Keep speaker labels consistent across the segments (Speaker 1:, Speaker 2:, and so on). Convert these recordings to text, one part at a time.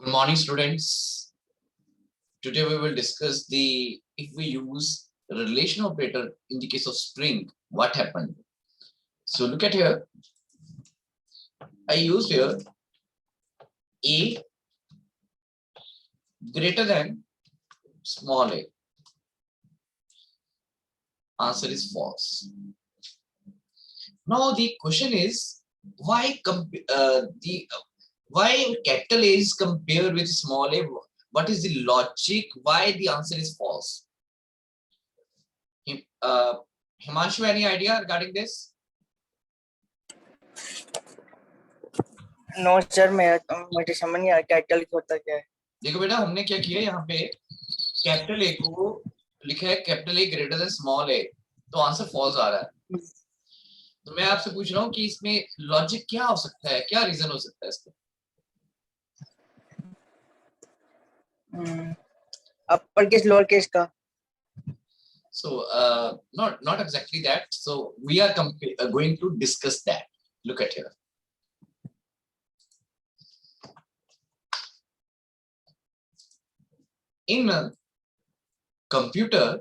Speaker 1: Good morning, students. Today we will discuss if we use a relation operator in the case of string, what happened. So look at here. I used here a greater than small a. Answer is false. Now the question is why why capital A is compared with small a? What is the logic? Why the answer is false? Himanshu, any idea regarding this?
Speaker 2: No sir मुझे समझ नहीं आया capital होता क्या है।
Speaker 1: देखो बेटा, हमने क्या किया यहाँ पे कैपिटल ए को लिखा है capital A greater than small A, तो आंसर फॉल्स आ रहा है। तो मैं आपसे पूछ रहा हूँ कि इसमें लॉजिक क्या हो सकता है, क्या रीजन हो सकता है इसका?
Speaker 2: अपर केस लोअर केस का।
Speaker 1: So not exactly that. So we are going to discuss that. Look at here. In a computer,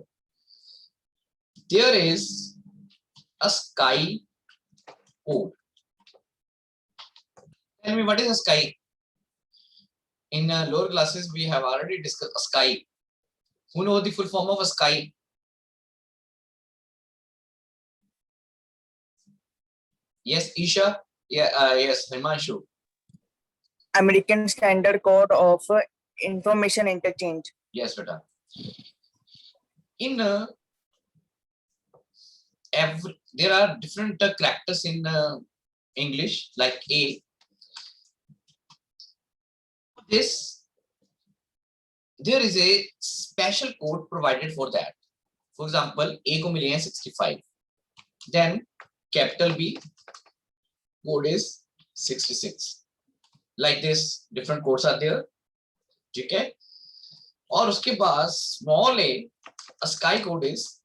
Speaker 1: there is a sky code. Tell me, what is a sky? In lower classes, we have already discussed a sky. Who knows the full form of a sky? Yes, Isha. Yeah, yes, Himanshu.
Speaker 2: American Standard Code of Information Interchange.
Speaker 1: Yes, beta. In there are different characters in English, like A. This, there is a special code provided for that. For example, A को मिले हैं 65. Then capital B code is 66. Like this, different codes are there. ठीक है? और उसके बाद small a sky code is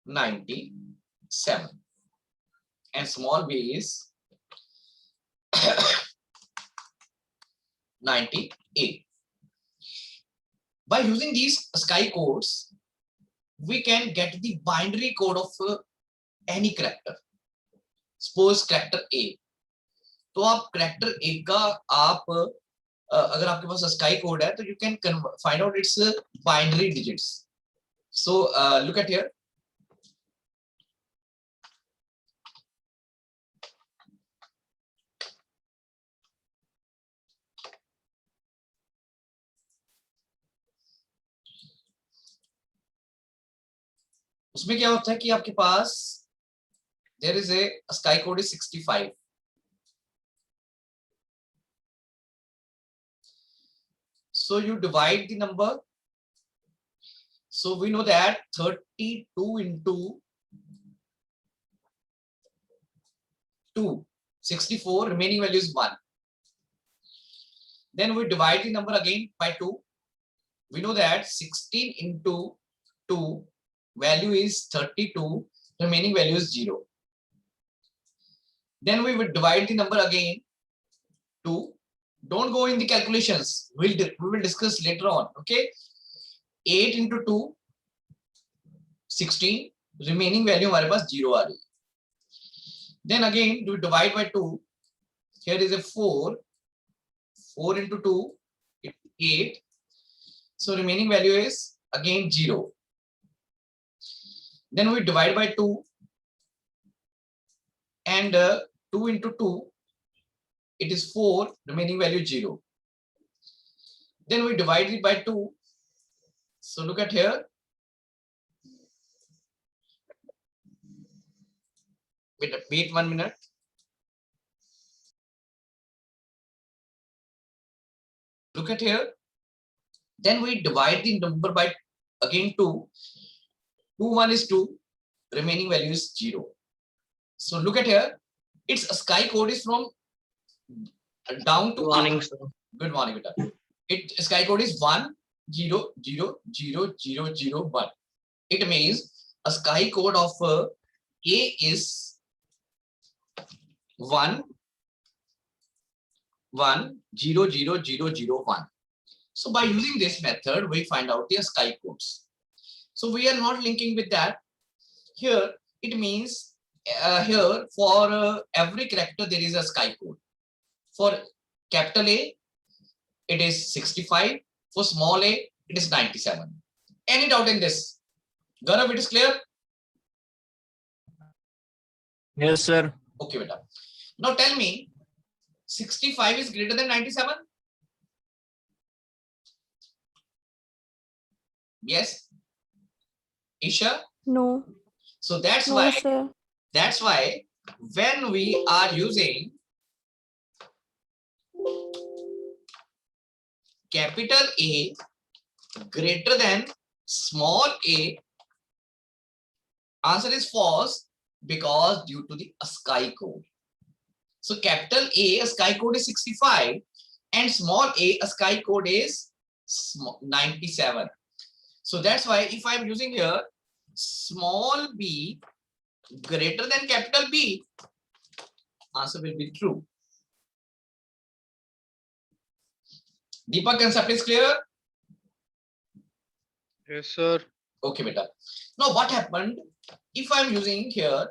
Speaker 1: 97 and small b is 98. By using these sky codes, we can get the binary code of any character. Suppose character A. तो आप character A का आप अगर आपके पास sky code है तो you can find out its binary digits. So look at here. उसमें क्या होता है कि आपके पास there is a sky code is 65. So you divide the number. So we know that 32 into 2, 64, remaining value is 1. Then we divide the number again by 2. We know that 16 into 2, value is 32, remaining value is 0. Then we will divide the number again 2. Don't go in the calculations. We will discuss later on. Okay. 8 into 2, 16. Remaining value हमारे पास 0 आ रही है. Then again we divide by 2. Here is a 4. 4 into 2, 8. So remaining value is again 0. Then we divide by 2. And 2 into 2, it is 4, remaining value 0. Then we divide it by 2. So look at here. Wait 1 minute. Look at here. Then we divide the number by again 2. 2, 1 is 2. Remaining value is 0. So look at here. Its sky code is from down to
Speaker 2: Good morning,
Speaker 1: up.
Speaker 2: sir.
Speaker 1: Good morning, beta. Its sky code is 1, 0, 0, 0, 0, 0, 1. It means a sky code of A is 1, 1 0 0 0 0 1. So by using this method, we find out the ASCII codes. So we are not linking with that. Here it means here for every character there is a ASCII code. For capital A, it is 65. For small a, it is 97. Any doubt in this? Gaurav, it is clear?
Speaker 3: Yes, sir.
Speaker 1: Okay, beta. Now tell me, 65 is greater than 97? Yes. Isha?
Speaker 4: No,
Speaker 1: So that's
Speaker 4: no,
Speaker 1: why
Speaker 4: sir.
Speaker 1: when we are using capital A greater than small a, answer is false because due to the ASCII code. So capital A ASCII code is 65 and small a ASCII code is 97. So that's why if I'm using here small b greater than capital B, answer will be true. Deepak, concept is clear?
Speaker 3: Yes, sir.
Speaker 1: Okay, beta. Now what happened if I'm using here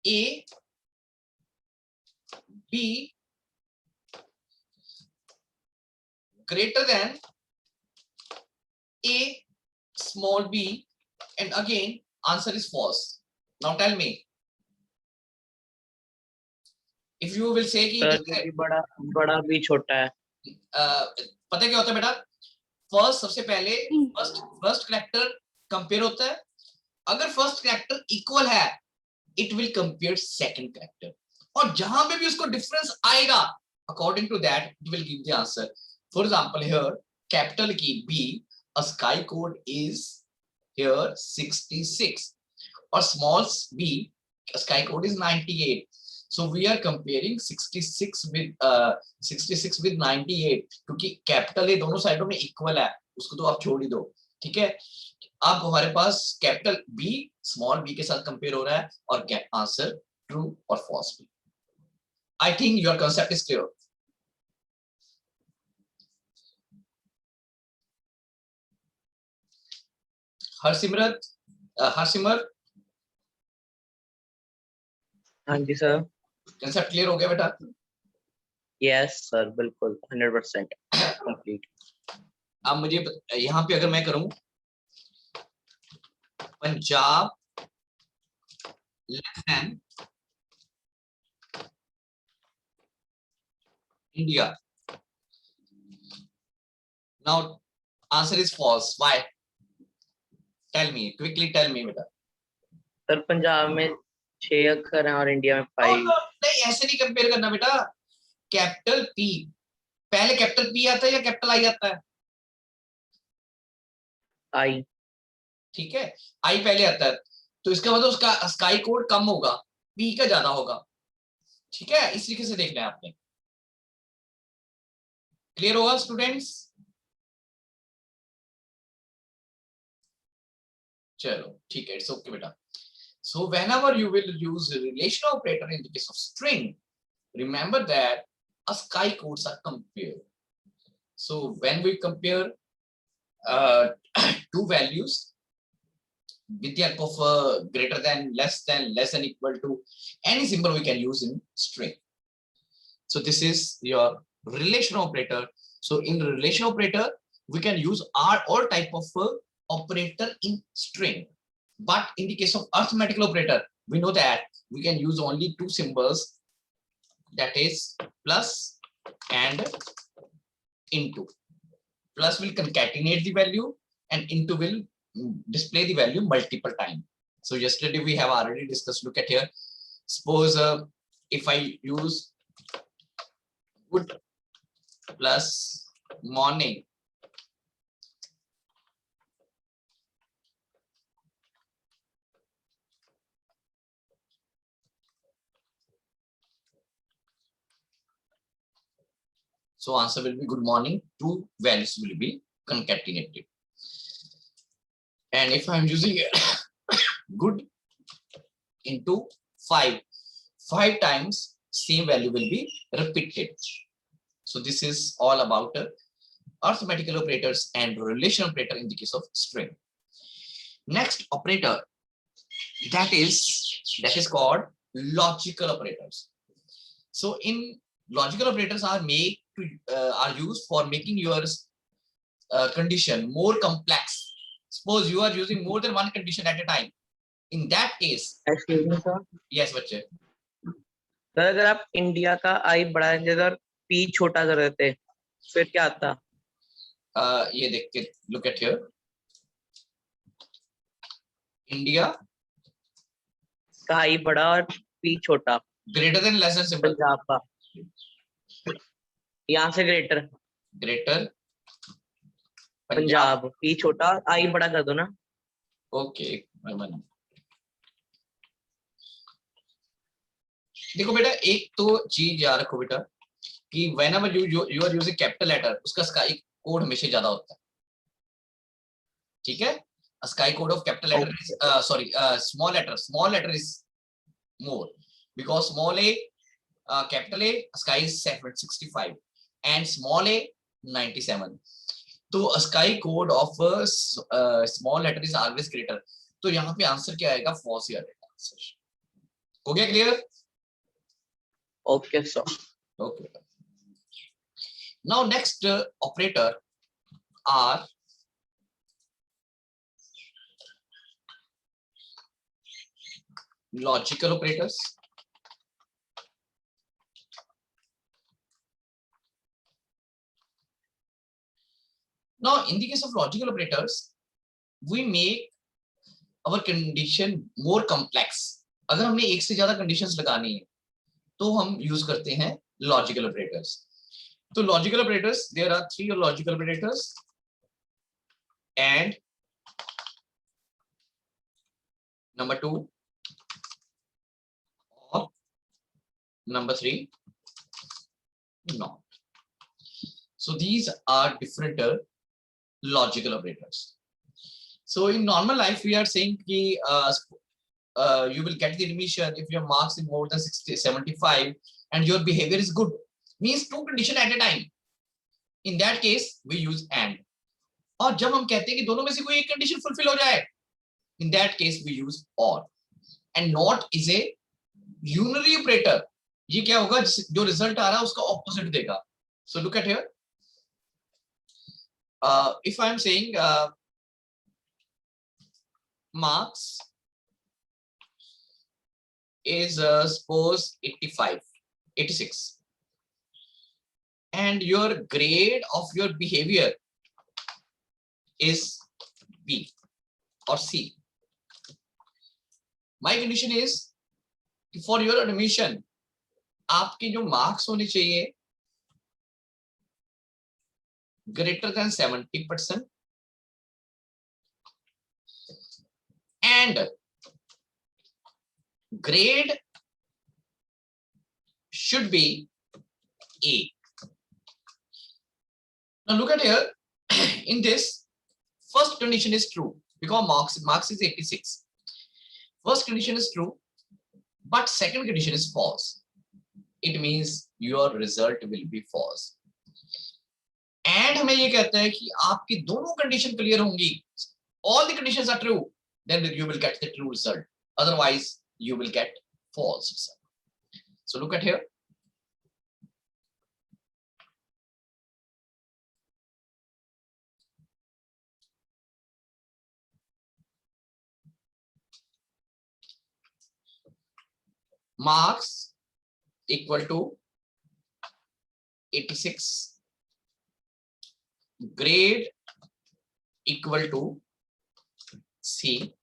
Speaker 1: A, B greater than A small b, and again answer is false. Now tell me, if you will say कि
Speaker 3: sir क्योंकि बड़ा भी छोटा है.
Speaker 1: पता क्या होता है बेटा, फर्स्ट सबसे पहले फर्स्ट कैरेक्टर कंपेयर होता है. अगर फर्स्ट कैरेक्टर इक्वल है it will compare second character, और जहां पे भी उसको डिफरेंस आएगा according to that it will give the answer. For example here capital की B ASCII code is here 66 or small b ASCII code is 98. So we are comparing 66 with 98 क्योंकि capital A दोनों साइडों में equal है, उसको तो आप छोड़ ही दो. ठीक है, अब हमारे पास कैपिटल बी स्मॉल बी के साथ कंपेयर हो रहा है और आंसर ट्रू और फॉल्स भी. I think your concept is clear. Harsimar
Speaker 3: हाँ जी सर.
Speaker 1: कंसेप्ट क्लियर हो गया बेटा?
Speaker 3: यस सर, बिल्कुल 100% कंप्लीट.
Speaker 1: अब मुझे यहाँ पे अगर मैं करूं Punjab less than India, now answer is false. Why? Tell me quickly, tell me बेटा.
Speaker 3: सर पंजाब में 6 अक्षर हैं और इंडिया में 5.
Speaker 1: नहीं, ऐसे नहीं कंपेयर करना बेटा. कैपिटल पी, पहले कैपिटल पी आता है या कैपिटल आई आता है?
Speaker 3: आई.
Speaker 1: ठीक है, आई पहले आता है, तो इसका मतलब उसका ASCII कोड कम होगा, पी का ज्यादा होगा. ठीक है, इस तरीके से देखना है आपने. क्लियर होगा स्टूडेंट्स? चलो ठीक है, इट्स ओके बेटा. So whenever you will use a relational operator in the case of string, remember that ASCII codes are compared. So when we compare two values with the help of greater than, less than, equal to, any symbol we can use in string. So this is your relational operator. So in the relational operator, we can use all type of operator in string. But in the case of arithmetical operator, we know that we can use only two symbols, that is plus and into. Plus will concatenate the value and into will display the value multiple times. So yesterday we have already discussed. Look at here. Suppose if I use good plus morning, so answer will be good morning. Two values will be concatenated. And if I'm using good into 5 times, same value will be repeated. So this is all about arithmetical operators and relational operator in the case of string. Next operator that is called logical operators. So in logical operators are used for making your condition more complex. Suppose you are using more than one condition at a time. In that case,
Speaker 3: Excuse me, sir.
Speaker 1: yes बच्चे,
Speaker 3: sir अगर आप India का आई बड़ा अगर P छोटा कर देते फिर क्या आता?
Speaker 1: ये देख के look at here. India
Speaker 3: का आई बड़ा और पी छोटा,
Speaker 1: greater than less than symbol.
Speaker 3: Punjab का यहाँ से ग्रेटर
Speaker 1: Greater
Speaker 3: पंजाब, पी छोटा आई बड़ा कर दो ना.
Speaker 1: Okay. देखो बेटा, एक तो चीज याद रखो बेटा कि whenever you are using capital letter, उसका स्काई कोड हमेशा ज्यादा होता है. ठीक है, ASCII code of capital letter is small letter is more because small a capital A sky is 765 and small a 97. तो ASCII code of small letter is always greater. तो यहाँ पे आंसर क्या आएगा? फॉल्स ही आएगा आंसर. हो गया clear?
Speaker 3: Okay sir.
Speaker 1: Okay. Now next operator are logical operators. Now in the case of logical operators, we make our condition more complex. अगर हमने एक से ज्यादा conditions लगानी है तो हम use करते हैं logical operators. तो logical operators, there are three logical operators and number 2 or number 3 not. So these are different logical operators. So in normal life we are saying ki, you will get the admission if your marks is more than 75 and your behavior is good, means two condition at a time. In that case we use and. और जब हम कहते हैं कि दोनों में से कोई एक कंडीशन फुलफिल हो जाए, in that case we use or. And not is a unary operator. ये क्या होगा? जो रिजल्ट आ रहा है उसका ऑपोजिट देगा. So look at here. If I am saying marks is suppose 86 and your grade of your behavior is B or C. My condition is for your admission आपके जो marks होने चाहिए greater than 70% and grade should be A. Now look at here. In this, first condition is true because marks is 86. First condition is true, but second condition is false. It means your result will be false. And हमें ये कहता है कि आपकी दोनों condition clear होंगी. All the conditions are true, then you will get the true result. Otherwise, you will get false result. So look at here. Marks equal to 86. Grade equal to C.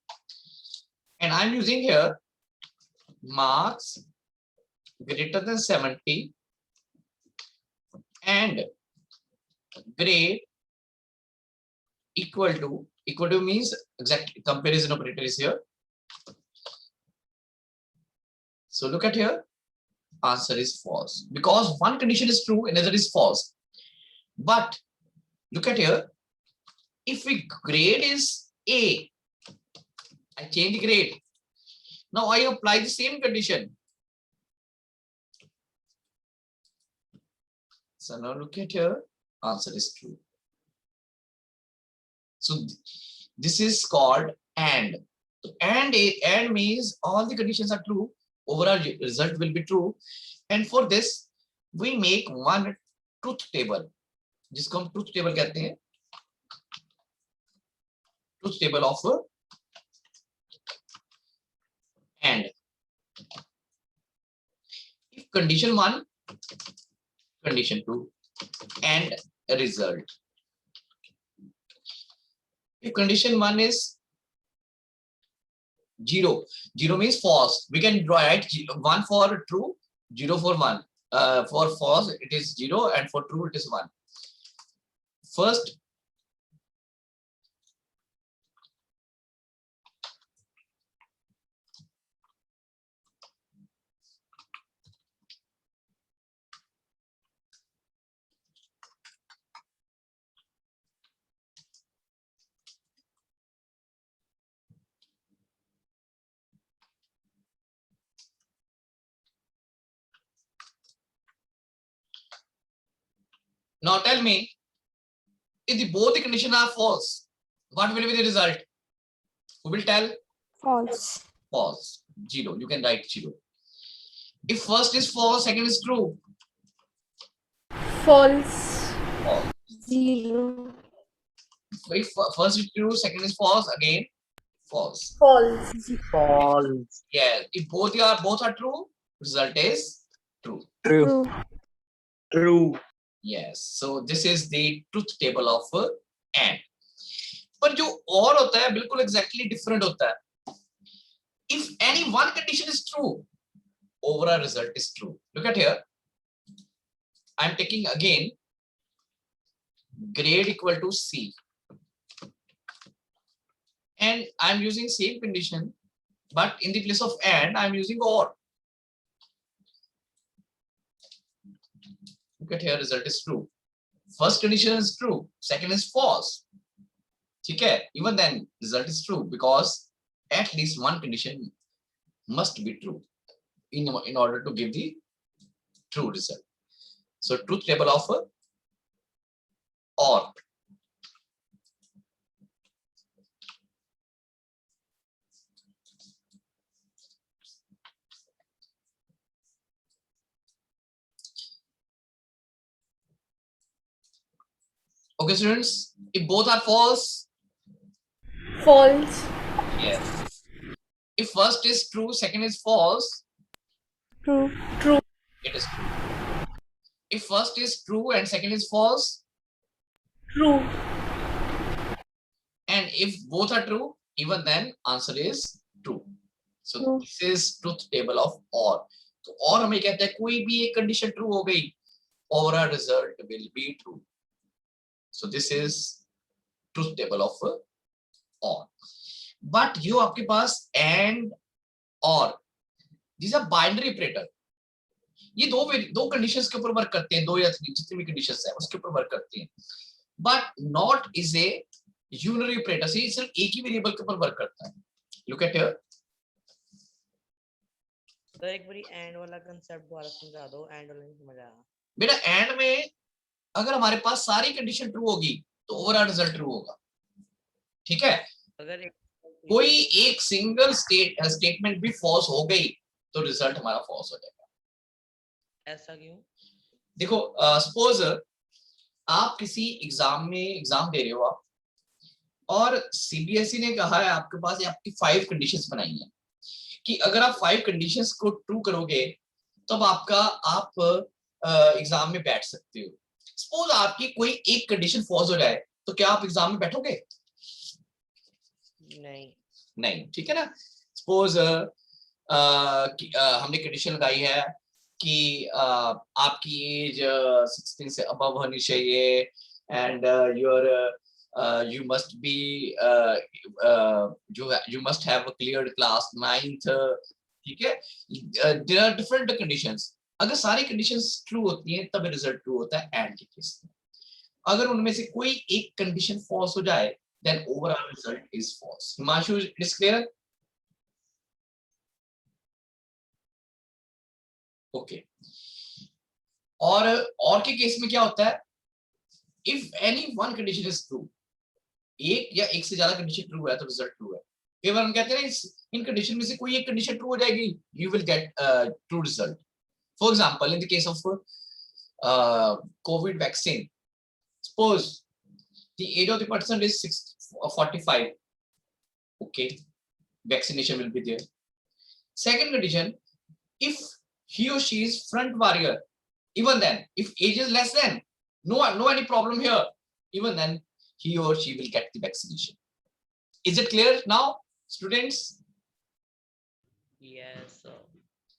Speaker 1: And I'm using here marks greater than 70 and grade equal to means exact comparison operator is here. So look at here, answer is false because one condition is true, another is false. But look at here, if we grade is A, I change the grade. Now I apply the same condition. So now look at here, answer is true. So this is called and. And means all the conditions are true, overall result will be true. And for this we make one truth table, जिसको हम truth table कहते हैं, truth table of and. If condition 1, condition 2 and a result. If condition 1 is 0, 0 means false, we can write 1 for true, 0 for 1. For false it is 0 and for true it is 1. First now tell me, if both the conditions are false, what will be the result? Who will tell?
Speaker 4: False.
Speaker 1: False. 0, you can write 0. If first is false, second is true.
Speaker 4: False.
Speaker 1: False.
Speaker 4: 0.
Speaker 1: If first is true, second is false, again false.
Speaker 4: False.
Speaker 3: False.
Speaker 1: Yeah, if both are true, result is true.
Speaker 3: True.
Speaker 4: True.
Speaker 3: True.
Speaker 1: Yes, so this is the truth table of and. पर जो और होता है बिल्कुल exactly different होता है. If any one condition is true, overall result is true. Look at here. I'm taking again grade equal to C, and I'm using same condition, but in the place of and I'm using or. Look at here, result is true. First condition is true, second is false. Okay, even then result is true because at least one condition must be true in order to give the true result. So truth table of or. Okay, students, if both are false,
Speaker 4: False.
Speaker 1: yes. If first is true, second is false,
Speaker 4: True. True.
Speaker 1: it is true. If first is true and second is false,
Speaker 4: True.
Speaker 1: and if both are true, even then answer is true. So
Speaker 4: True.
Speaker 1: this is truth table of or. तो और हमें कहते हैं कोई भी एक condition true हो गई, overall result will be true. So this is truth table of or. But जो आपके पास and or, these are binary operator. ये दो कंडीशंस के ऊपर वर्क करते हैं, दो या जितनी भी कंडीशंस है उसके ऊपर वर्क करते हैं. But not is a unary operator, से सिर्फ एक ही वेरिएबल के ऊपर वर्क करता है. Look at here.
Speaker 3: तो एक बारी एंड वाला कांसेप्ट दोबारा समझा दो, एंड वाला नहीं समझ आया
Speaker 1: बेटा. एंड में अगर हमारे पास सारी कंडीशन ट्रू होगी तो ओवरऑल रिजल्ट ट्रू होगा. ठीक है,
Speaker 3: अगर एक
Speaker 1: कोई एक सिंगल स्टेटमेंट भी फॉल्स हो गई तो रिजल्ट हमारा फॉल्स हो जाएगा.
Speaker 3: ऐसा क्यों?
Speaker 1: देखो, सपोज आप किसी एग्जाम दे रहे हो आप, और सीबीएसई ने कहा है आपके पास आपकी 5 कंडीशंस बनाई हैं कि अगर आप 5 कंडीशंस को ट्रू करोगे तब आप एग्जाम में बैठ सकते हो. सपोज आपकी कोई एक कंडीशन फॉल्स हो जाए तो क्या आप एग्जाम में बैठोगे? नहीं. ठीक है ना. सपोज हमने कंडीशन लगाई है कि आपकी एज 16 से अबव होनी चाहिए and you must be you must have cleared class 9th. ठीक है. there are different conditions. अगर सारी conditions true होती हैं तब रिजल्ट ट्रू होता है एंड के केस में. अगर उनमें से कोई एक कंडीशन फॉल्स हो जाए then overall result is false. Himanshu, it is clear? Okay. और के केस में क्या होता है, if any one condition is true, एक या एक से ज्यादा कंडीशन ट्रू है तो रिजल्ट ट्रू है। कई बार हम कहते हैं इन कंडीशन में से कोई एक कंडीशन ट्रू हो जाएगी, you will get true result. For example in the case of Covid vaccine, suppose the age of the person is 45, okay, vaccination will be there. Second condition, if he or she is front warrior, even then, if age is less than, no any problem here, even then he or she will get the vaccination. Is it clear now, students?
Speaker 3: Yes, sir.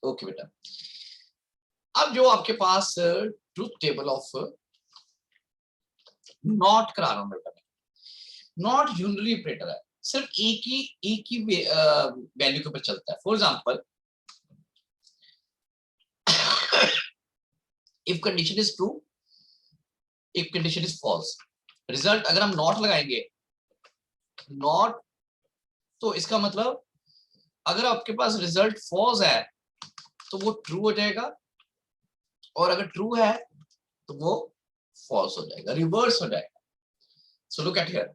Speaker 1: Okay बेटा, अब जो आपके पास truth table of not करा रहा हूं बेटा, not unitary operator है, सिर्फ एक ही वैल्यू के ऊपर चलता है। For example if condition is true, if condition is false, result अगर हम नॉट लगाएंगे, नॉट, तो इसका मतलब अगर आपके पास रिजल्ट फॉल्स है तो वो ट्रू हो जाएगा, और अगर ट्रू है तो वो फॉल्स हो जाएगा, रिवर्स हो जाएगा। So look at here,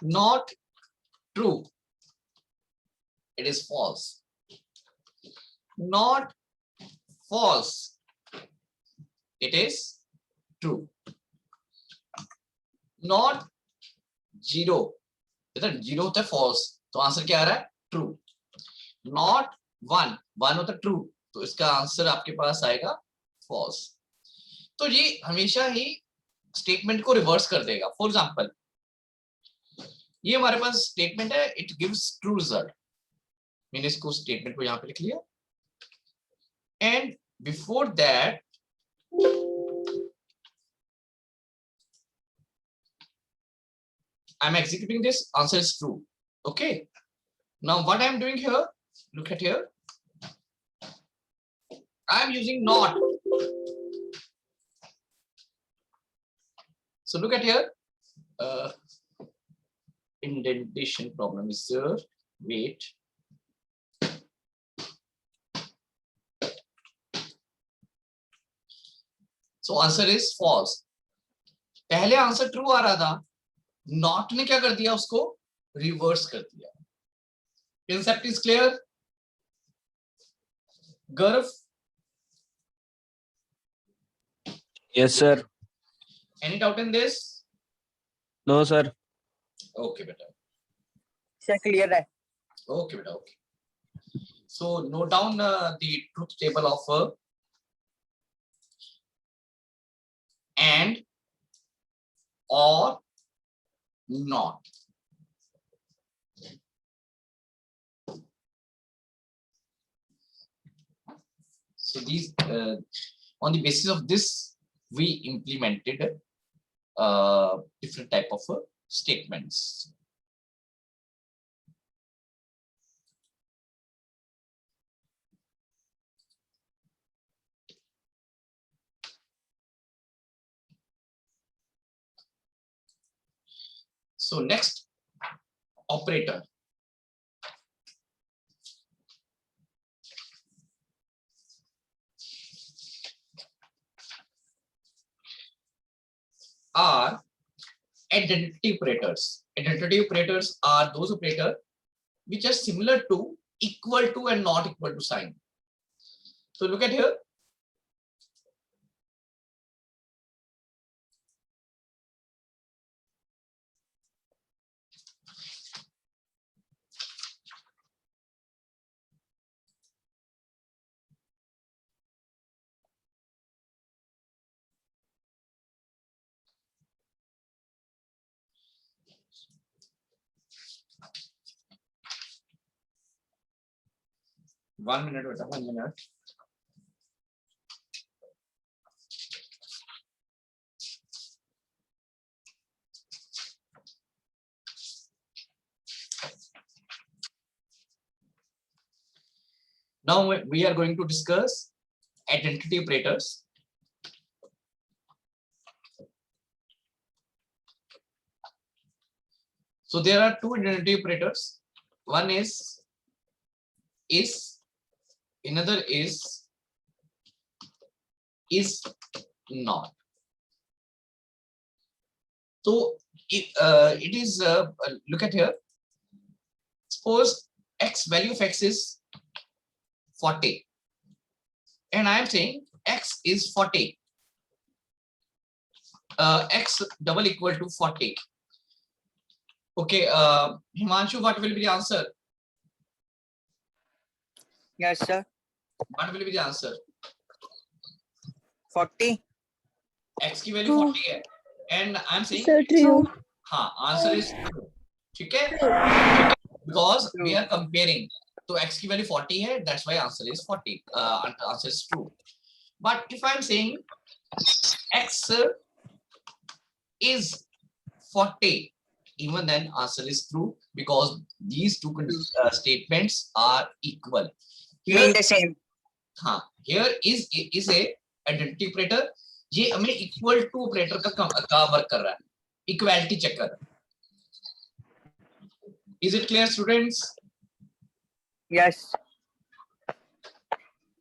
Speaker 1: not true, it is false. Not false, it is true. Not zero, इधर जीरो होता है फॉल्स, तो आंसर क्या आ रहा है, ट्रू। नॉट वन, वन होता है ट्रू, तो इसका आंसर आपके पास आएगा फॉल्स। तो ये हमेशा ही स्टेटमेंट को रिवर्स कर देगा। फॉर एग्जांपल ये हमारे पास स्टेटमेंट है, इट गिव्स ट्रू रिजल्ट, मैंने इसको स्टेटमेंट को यहां पे लिख लिया, and before that I'm executing this, answer is true. Okay, now what I'm doing here, look at here, I'm using not. So look at here, indentation problem is there, wait, so answer is false। पहले answer true आ रहा था, not ने क्या कर दिया, उसको reverse कर दिया। Concept is clear? गर्व?
Speaker 5: Yes, sir.
Speaker 1: Any doubt in this?
Speaker 5: No, sir.
Speaker 1: Okay बेटा,
Speaker 2: सर क्लियर है।
Speaker 1: ओके बेटा, okay. So note down the truth table of and, और, not. So these on the basis of this we implemented different type of statements. So next, operator. Are identity operators. Identity operators are those operators which are similar to, equal to, and not equal to sign. So look at here. One minute, 1 minute. Now we are going to discuss identity operators. So there are two identity operators. One is, another is not. So it is look at here. Suppose x value of x is 40, and I am saying x is 40. X double equal to 40. Okay, Himanshu, what will be the answer?
Speaker 2: Yes, sir.
Speaker 1: What will be the answer?
Speaker 2: 40.
Speaker 1: X की value
Speaker 4: True.
Speaker 1: 40 है, and I'm saying
Speaker 4: Sir, true.
Speaker 1: हाँ, answer is true. ठीक है? Because we
Speaker 2: True.
Speaker 1: are comparing. तो x की value 40 है, that's why answer is 40. Answer is true. But if I'm saying x is 40, even then answer is true, because these two statements are equal. Here,
Speaker 2: Mean the same.
Speaker 1: हाँ, here is a identity operator. ये हमें equal to operator का work कर रहा है, equality check कर रहा है. Is it clear, students?
Speaker 2: Yes.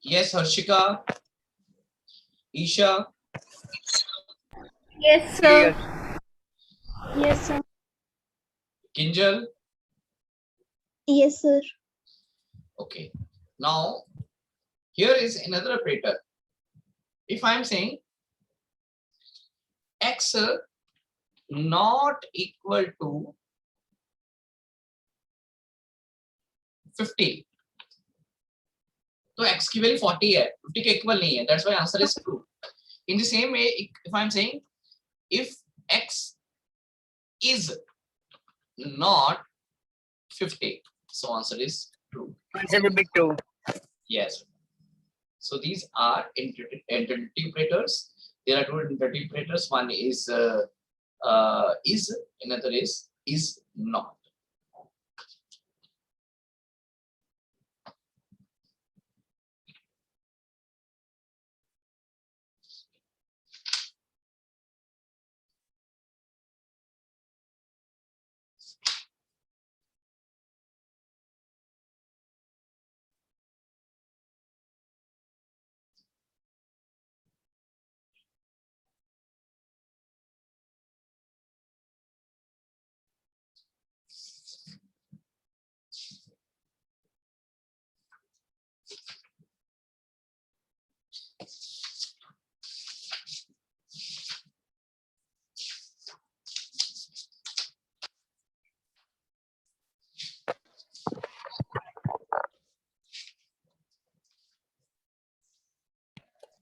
Speaker 1: Yes, Harshika, Isha,
Speaker 4: Yes,
Speaker 2: Clear.
Speaker 4: sir. Yes, sir.
Speaker 1: Kinjal.
Speaker 4: Yes, sir.
Speaker 1: Okay. Now here is another operator. If I am saying x not equal to 50, तो x की value 40 है, 50 के equal नहीं है, that's why answer is true. In the same way, if I am saying if x is not 50, so answer is true.
Speaker 2: Answer will be true.
Speaker 1: Yes. So these are identity operators. There are two identity operators. One is, another is not.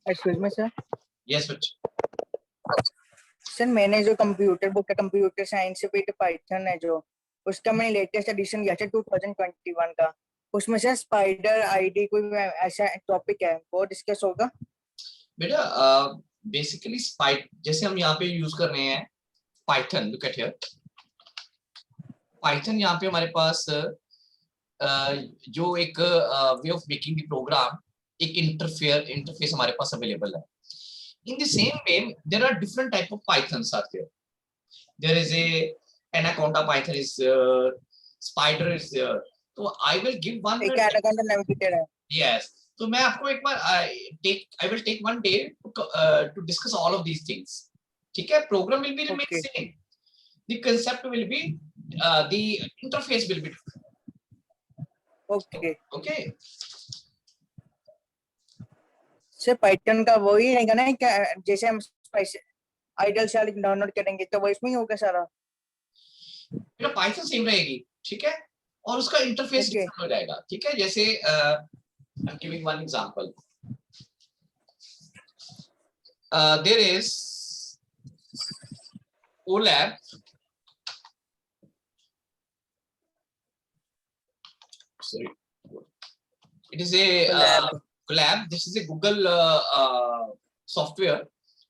Speaker 2: Excuse me, sir.
Speaker 1: Yes, but
Speaker 2: sir मैंने जो computer book है, computer science पे Python है जो, उसका मैंने latest edition लिया था 2021 का. उसमें से स्पाइडर आईडी कोई ऐसा टॉपिक है, वो डिस्कस होगा.
Speaker 1: बेटा बेसिकली जैसे हम यहाँ पे यूज कर रहे हैं Python. Look at here. Python यहाँ पे हमारे पास जो एक way of making the program, एक इंटरफेस हमारे पास अवेलेबल है. In the same way, there are different type of Pythons are there. There is a Anaconda Python is there, Spider is there. So I will give one.
Speaker 2: एक anaconda navigator है.
Speaker 1: Yes. तो मैं आपको एक बार I will take one day to discuss all of these things. ठीक है? Program will be remain
Speaker 2: Okay.
Speaker 1: same. The concept will be the interface will be different.
Speaker 2: Okay.
Speaker 1: Okay.
Speaker 2: Sir Python का वही रहेगा ना, क्या जैसे हम आइडल से डाउनलोड करेंगे तो वो इसमें ही होगा सारा.
Speaker 1: मेरा पाइथन सेम रहेगी. ठीक है? और उसका इंटरफेस
Speaker 2: Okay.
Speaker 1: डिफरेंट हो जाएगा. ठीक है? जैसे I am giving one example. There is OLAP. Sorry. It is a Colab. This is a Google software,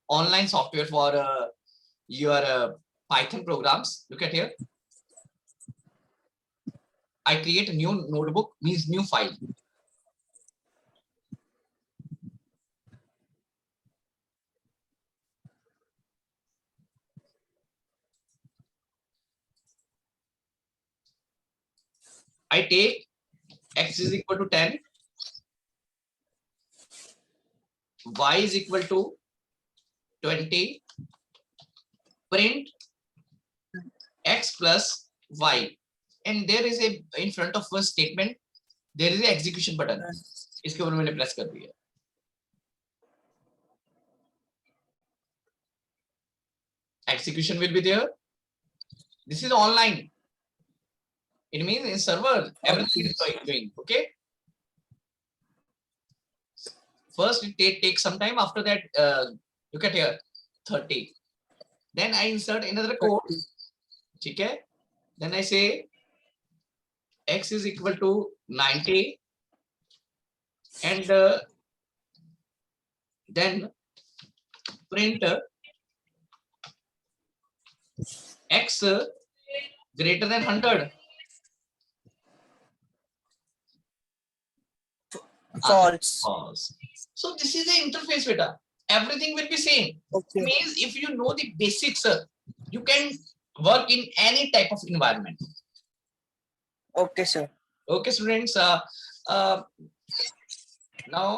Speaker 1: online software for your Python programs. Look at here. I create a new notebook, means new file. I take x is equal to 10, y is equal to 20, print x plus y, and there is a in front of first statement there is a execution button. इसके ऊपर मैंने press कर दिया. Execution will be there. This is online. It means in server everything is doing. Okay. First it takes some time. After that, look at here, 30. Then I insert another code. Okay. Then I say x is equal to 90, and then print x greater than 100.
Speaker 2: False.
Speaker 1: False. So this is the interface, beta. Everything will be same.
Speaker 2: Okay.
Speaker 1: Means if you know the basics, you can work in any type of environment.
Speaker 2: Okay, sir.
Speaker 1: Okay, students. Now